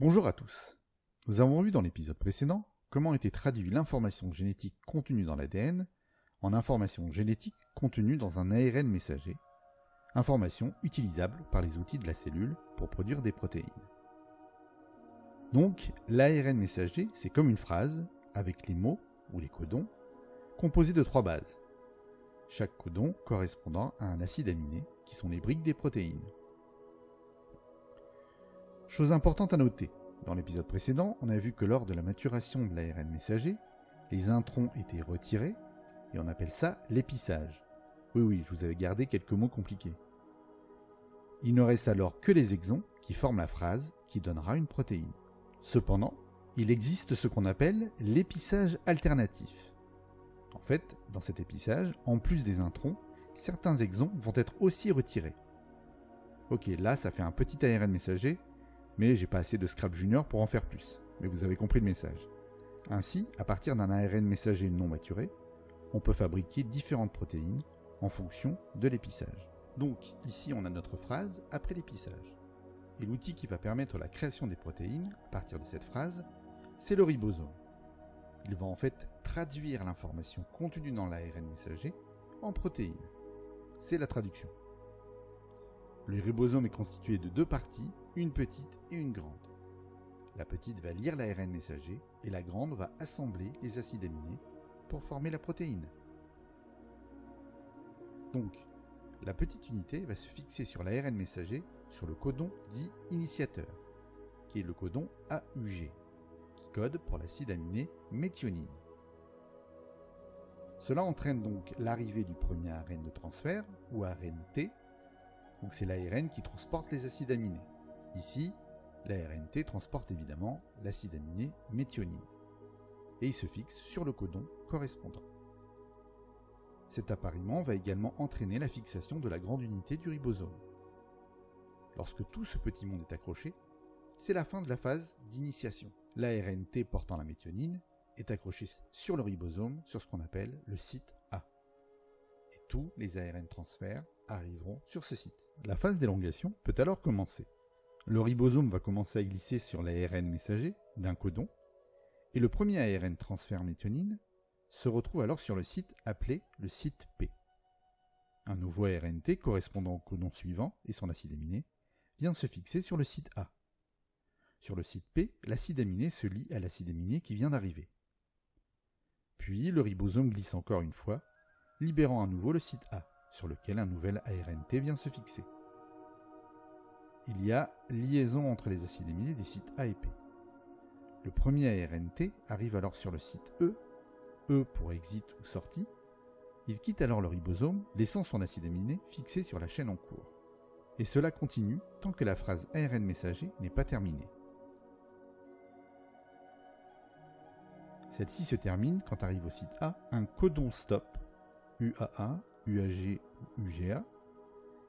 Bonjour à tous. Nous avons vu dans l'épisode précédent comment était traduite l'information génétique contenue dans l'ADN en information génétique contenue dans un ARN messager, information utilisable par les outils de la cellule pour produire des protéines. Donc, l'ARN messager, c'est comme une phrase avec les mots ou les codons composés de 3 bases, chaque codon correspondant à un acide aminé qui sont les briques des protéines. Chose importante à noter, dans l'épisode précédent, on a vu que lors de la maturation de l'ARN messager, les introns étaient retirés et on appelle ça l'épissage. Oui, je vous avais gardé quelques mots compliqués. Il ne reste alors que les exons qui forment la phrase qui donnera une protéine. Cependant, il existe ce qu'on appelle l'épissage alternatif. En fait, dans cet épissage, en plus des introns, certains exons vont être aussi retirés. Ok, là ça fait un petit ARN messager, mais j'ai pas assez de Scrap Junior pour en faire plus. Mais vous avez compris le message. Ainsi, à partir d'un ARN messager non maturé, on peut fabriquer différentes protéines en fonction de l'épissage. Donc ici on a notre phrase après l'épissage. Et l'outil qui va permettre la création des protéines à partir de cette phrase, c'est le ribosome. Il va en fait traduire l'information contenue dans l'ARN messager en protéines. C'est la traduction. Le ribosome est constitué de 2 parties, une petite et une grande. La petite va lire l'ARN messager et la grande va assembler les acides aminés pour former la protéine. Donc, la petite unité va se fixer sur l'ARN messager sur le codon dit initiateur, qui est le codon AUG, qui code pour l'acide aminé méthionine. Cela entraîne donc l'arrivée du premier ARN de transfert, ou ARNT. Donc c'est l'ARN qui transporte les acides aminés. Ici, l'ARNT transporte évidemment l'acide aminé méthionine. Et il se fixe sur le codon correspondant. Cet appariement va également entraîner la fixation de la grande unité du ribosome. Lorsque tout ce petit monde est accroché, c'est la fin de la phase d'initiation. L'ARNT portant la méthionine est accroché sur le ribosome sur ce qu'on appelle le site A. Et tous les ARN transferts arriveront sur ce site. La phase d'élongation peut alors commencer. Le ribosome va commencer à glisser sur l'ARN messager d'un codon, et le premier ARN transfert méthionine se retrouve alors sur le site appelé le site P. Un nouveau ARNT correspondant au codon suivant et son acide aminé vient se fixer sur le site A. Sur le site P, l'acide aminé se lie à l'acide aminé qui vient d'arriver. Puis le ribosome glisse encore une fois, libérant à nouveau le site A, sur lequel un nouvel ARNT vient se fixer. Il y a liaison entre les acides aminés des sites A et P. Le premier ARNT arrive alors sur le site E, E pour exit ou sortie. Il quitte alors le ribosome, laissant son acide aminé fixé sur la chaîne en cours. Et cela continue tant que la phrase ARN messager n'est pas terminée. Celle-ci se termine quand arrive au site A un codon stop, UAA, UAG ou UGA,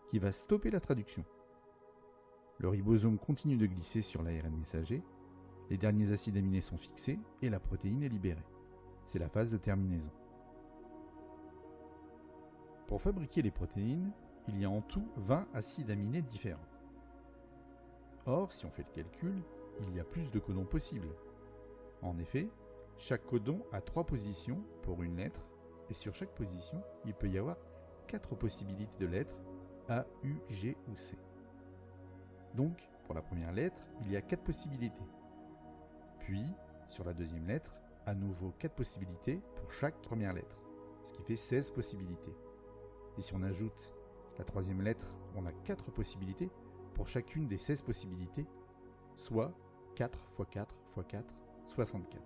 qui va stopper la traduction. Le ribosome continue de glisser sur l'ARN messager, les derniers acides aminés sont fixés et la protéine est libérée. C'est la phase de terminaison. Pour fabriquer les protéines, il y a en tout 20 acides aminés différents. Or, si on fait le calcul, il y a plus de codons possibles. En effet, chaque codon a 3 positions pour une lettre, et sur chaque position, il peut y avoir 4 possibilités de lettres A, U, G ou C. Donc, pour la première lettre, il y a 4 possibilités. Puis, sur la deuxième lettre, à nouveau 4 possibilités pour chaque première lettre, ce qui fait 16 possibilités. Et si on ajoute la troisième lettre, on a 4 possibilités pour chacune des 16 possibilités, soit 4 x 4 x 4, 64,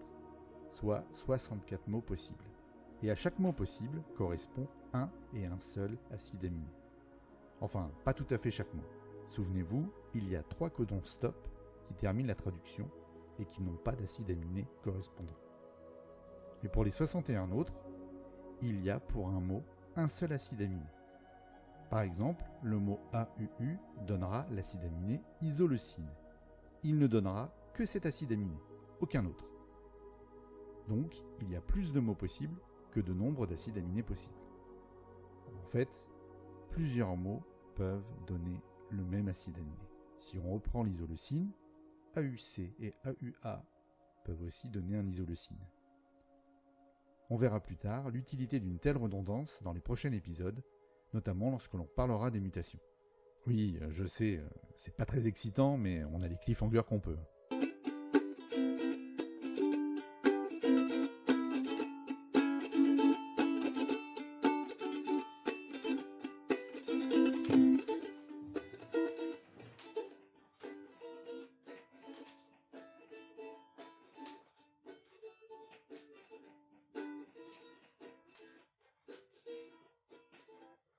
soit 64 mots possibles. Et à chaque mot possible correspond un et un seul acide aminé. Enfin, pas tout à fait chaque mot. Souvenez-vous, il y a 3 codons stop qui terminent la traduction et qui n'ont pas d'acide aminé correspondant. Mais pour les 61 autres, il y a pour un mot un seul acide aminé. Par exemple, le mot AUU donnera l'acide aminé isoleucine. Il ne donnera que cet acide aminé, aucun autre. Donc, il y a plus de mots possibles que de nombre d'acides aminés possibles. En fait, plusieurs mots peuvent donner le même acide aminé. Si on reprend l'isoleucine, AUC et AUA peuvent aussi donner un isoleucine. On verra plus tard l'utilité d'une telle redondance dans les prochains épisodes, notamment lorsque l'on parlera des mutations. Oui, je sais, c'est pas très excitant, mais on a les cliffhangers qu'on peut.